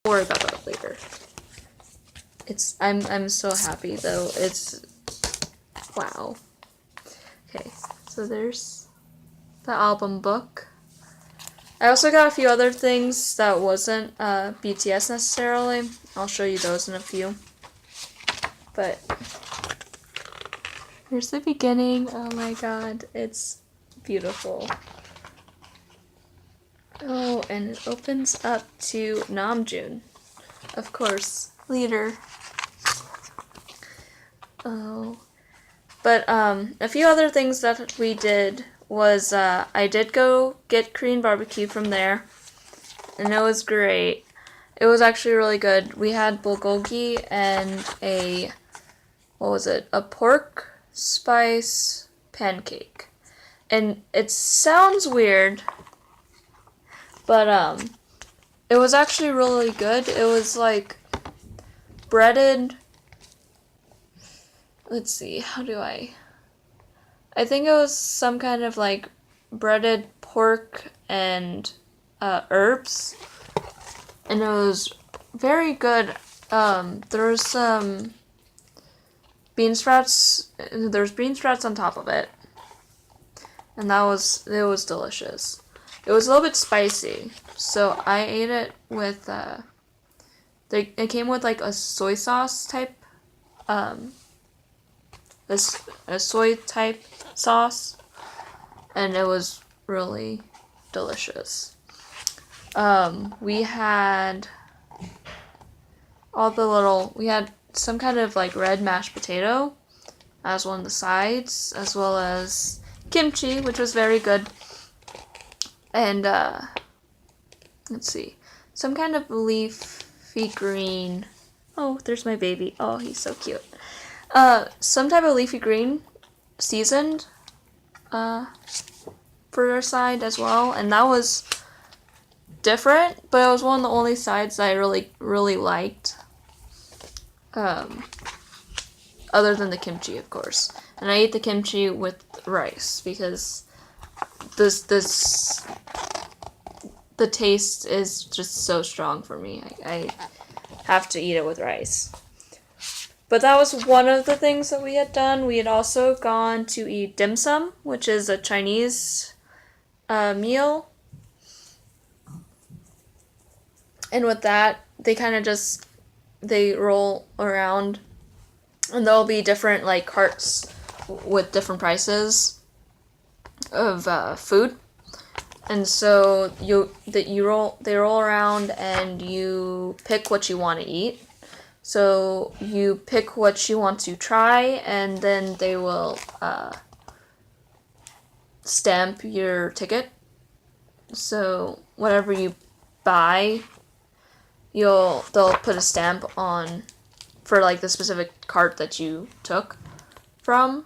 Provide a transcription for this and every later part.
We'll worry about that later. I'm so happy though. It's wow. Okay, so there's the album book. I also got a few other things that wasn't BTS necessarily. I'll show you those in a few. But here's the beginning. Oh my god, it's beautiful. Oh, and it opens up to Namjoon. Of course, leader. Oh. But a few other things that we did was I did go get Korean barbecue from there, and it was great. It was actually really good. We had bulgogi and a pork spice pancake. And it sounds weird, but it was actually really good. It was like breaded. Let's see, I think it was some kind of like breaded pork and herbs, and it was very good. There was some bean sprouts. There's bean sprouts on top of it, and it was delicious. It was a little bit spicy, so I ate it with it came with like a soy sauce type a soy type sauce, and it was really delicious. We had we had some kind of like red mashed potato as one of the sides, as well as kimchi, which was very good. And let's see, some kind of leafy green. Oh, there's my baby. Oh, he's so cute. Some type of leafy green, seasoned, for our side as well, and that was different, but it was one of the only sides that I really, really liked. Other than the kimchi, of course. And I ate the kimchi with rice, because the taste is just so strong for me. I have to eat it with rice. But that was one of the things that we had done. We had also gone to eat dim sum, which is a Chinese meal. And with that, they roll around, and there'll be different like carts with different prices of food. And so they roll around and you pick what you want to eat. So you pick what you want to try, and then they will stamp your ticket. So whatever you buy, they'll put a stamp on for like the specific cart that you took from,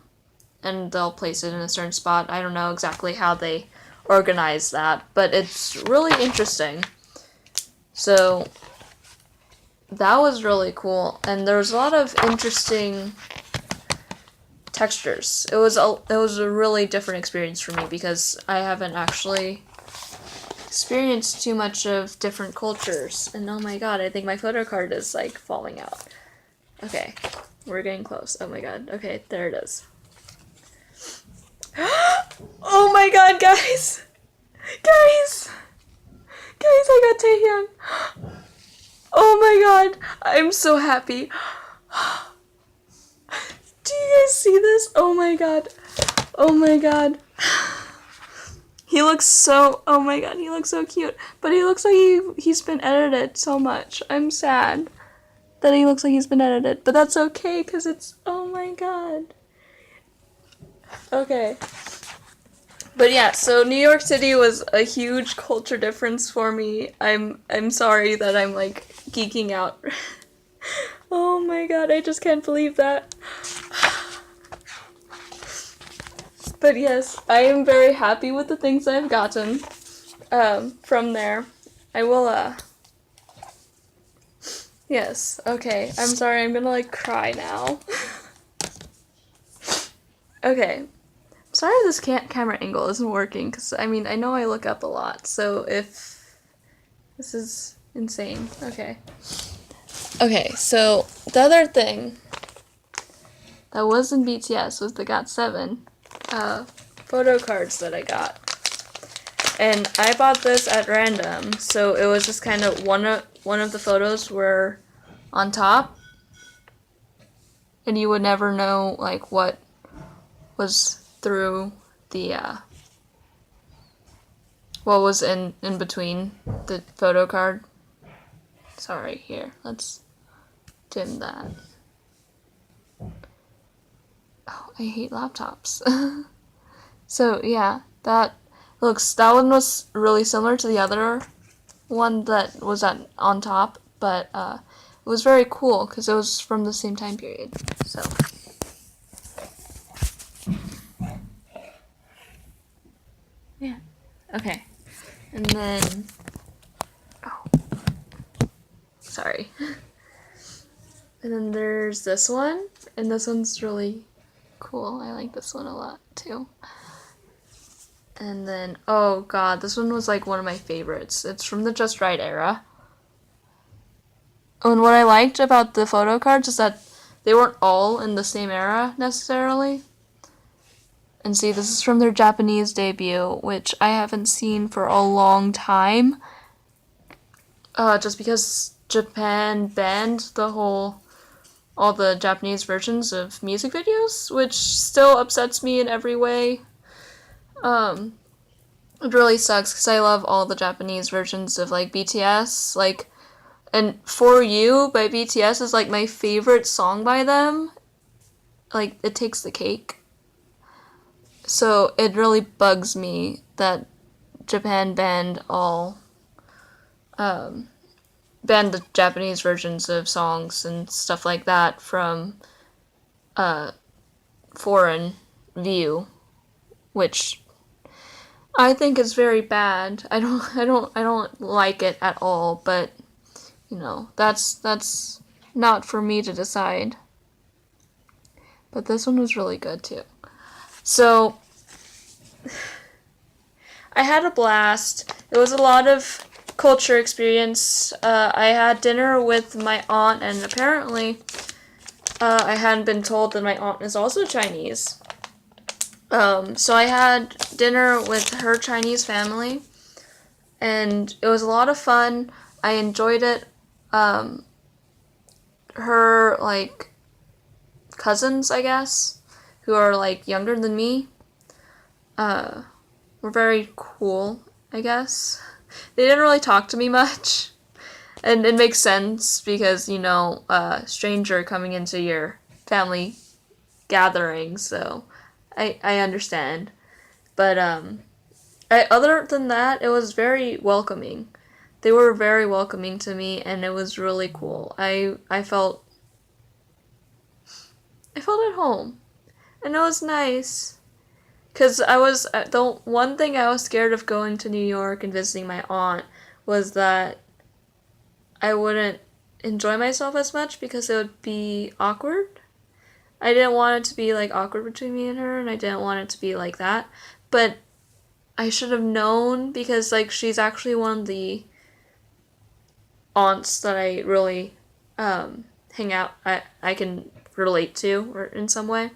and they'll place it in a certain spot. I don't know exactly how they organize that, but it's really interesting. So that was really cool, and there was a lot of interesting textures. It was a really different experience for me, because I haven't actually experienced too much of different cultures. And oh my god, I think my photo card is like falling out. Okay, we're getting close. Oh my god. Okay, there it is. Oh my god, guys! Guys, I got Taehyung. Oh my god, I'm so happy. Do you guys see this? Oh my god. Oh my god. He looks so, oh my god, he looks so cute. But he looks like he's been edited so much. I'm sad that he looks like he's been edited. But that's okay, because it's, oh my god. Okay. But yeah, so New York City was a huge culture difference for me. I'm sorry that I'm like geeking out. Oh my god, I just can't believe that. But yes, I am very happy with the things I've gotten from there. I will yes, okay. I'm sorry, I'm gonna like cry now. Okay. Sorry this camera angle isn't working, because I mean, I know I look up a lot, so if this is Insane. Okay. Okay, so the other thing that wasn't BTS was the GOT7 photo cards that I got. And I bought this at random, so it was just kind of one of the photos were on top, and you would never know like what was through the what was in between the photo card. Sorry, here, let's dim that. Oh, I hate laptops. So yeah, that one was really similar to the other one that was on top, but it was very cool because it was from the same time period. So yeah, okay, and then sorry, and then there's this one, and this one's really cool. I like this one a lot too. And then, oh god, this one was like one of my favorites. It's from the Just Right era. And what I liked about the photo cards is that they weren't all in the same era necessarily. And see, this is from their Japanese debut, which I haven't seen for a long time. Just because Japan banned all the Japanese versions of music videos, which still upsets me in every way. It really sucks because I love all the Japanese versions of like BTS, like, and For You by BTS is like my favorite song by them. Like, it takes the cake. So it really bugs me that Japan banned the Japanese versions of songs and stuff like that from foreign view, which I think is very bad. I don't like it at all, but you know, that's not for me to decide. But this one was really good too. So I had a blast. It was a lot of culture experience. I had dinner with my aunt, and apparently I hadn't been told that my aunt is also Chinese. So I had dinner with her Chinese family, and it was a lot of fun. I enjoyed it. Her, like, cousins, I guess, who are, like, younger than me, were very cool, I guess. They didn't really talk to me much, and it makes sense because, you know, a stranger coming into your family gathering, so I understand. But other than that, it was very welcoming. They were very welcoming to me, and it was really cool. I felt at home, and it was nice. Because the one thing I was scared of going to New York and visiting my aunt was that I wouldn't enjoy myself as much because it would be awkward. I didn't want it to be, like, awkward between me and her, and I didn't want it to be like that. But I should have known because, like, she's actually one of the aunts that I really hang out, I can relate to or in some way.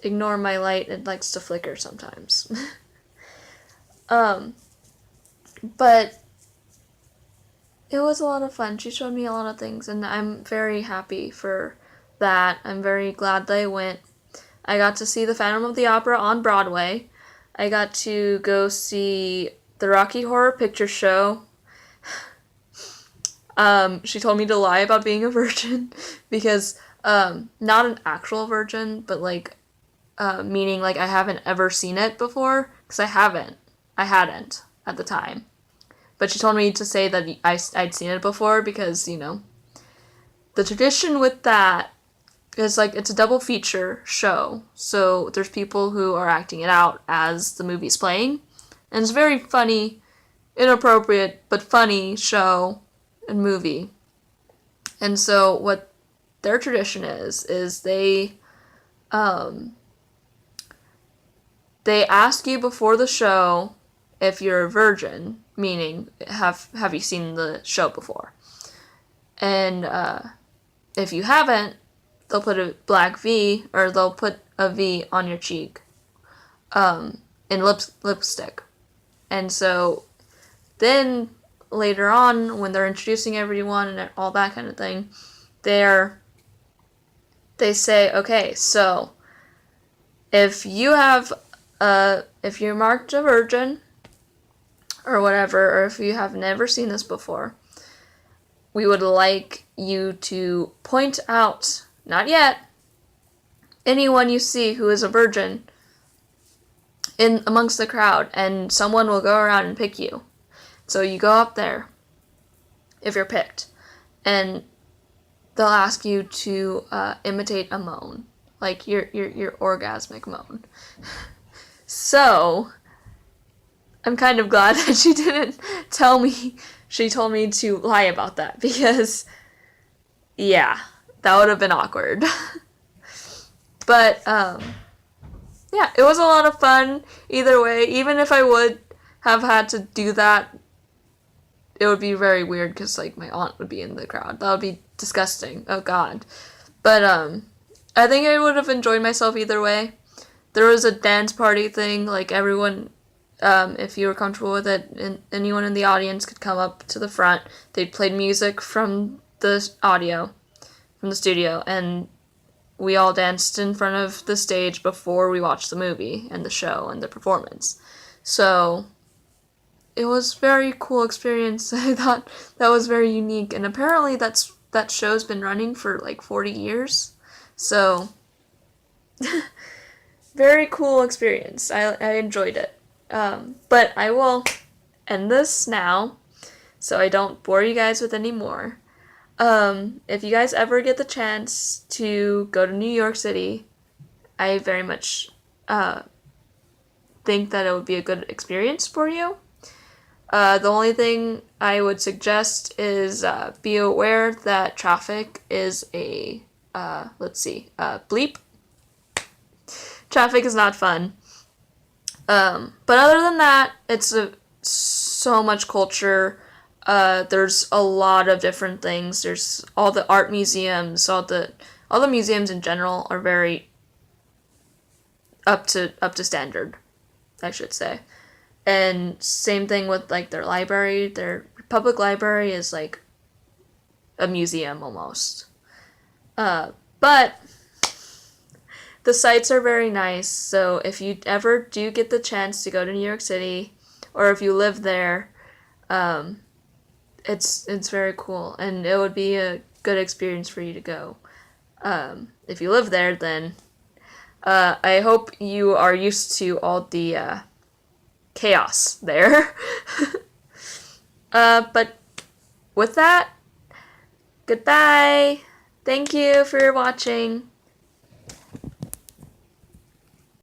Ignore my light, it likes to flicker sometimes. But it was a lot of fun. She showed me a lot of things, and I'm very happy for that. I'm very glad that I went. I got to see the Phantom of the Opera on Broadway. I got to go see the Rocky Horror Picture Show. She told me to lie about being a virgin because, not an actual virgin, but like, meaning like I haven't ever seen it before, because I hadn't at the time. But she told me to say that I'd seen it before because, you know, the tradition with that is like it's a double feature show. So there's people who are acting it out as the movie's playing. And it's a very funny, inappropriate, but funny show and movie. And so what their tradition is they ask you before the show if you're a virgin, meaning have you seen the show before? And if you haven't, they'll put a black V, or they'll put a V on your cheek in lipstick. And so then later on, when they're introducing everyone and all that kind of thing, they say, okay, so if you're marked a virgin or whatever, or if you have never seen this before, we would like you to point out, not yet, anyone you see who is a virgin in amongst the crowd, and someone will go around and pick you. So you go up there, if you're picked, and they'll ask you to imitate a moan, like your orgasmic moan. So I'm kind of glad that she didn't tell me. She told me to lie about that, because yeah, that would have been awkward. But yeah, it was a lot of fun either way. Even if I would have had to do that, it would be very weird, because like my aunt would be in the crowd. That would be disgusting. Oh god. But I think I would have enjoyed myself either way. There was a dance party thing, like everyone, if you were comfortable with it, and anyone in the audience could come up to the front. They played music from the audio, from the studio, and we all danced in front of the stage before we watched the movie and the show and the performance. So it was a very cool experience. I thought that was very unique, and apparently that show's been running for like 40 years. So very cool experience. I enjoyed it. But I will end this now, so I don't bore you guys with any more. If you guys ever get the chance to go to New York City, I very much think that it would be a good experience for you. The only thing I would suggest is be aware that traffic is a bleep. Traffic is not fun. But other than that, it's so much culture. There's a lot of different things. There's all the art museums, all the museums in general are very up to standard, I should say. And same thing with like their library. Their public library is like a museum almost. But the sites are very nice, so if you ever do get the chance to go to New York City, or if you live there, it's very cool, and it would be a good experience for you to go. If you live there, then I hope you are used to all the chaos there. But with that, goodbye. Thank you for watching.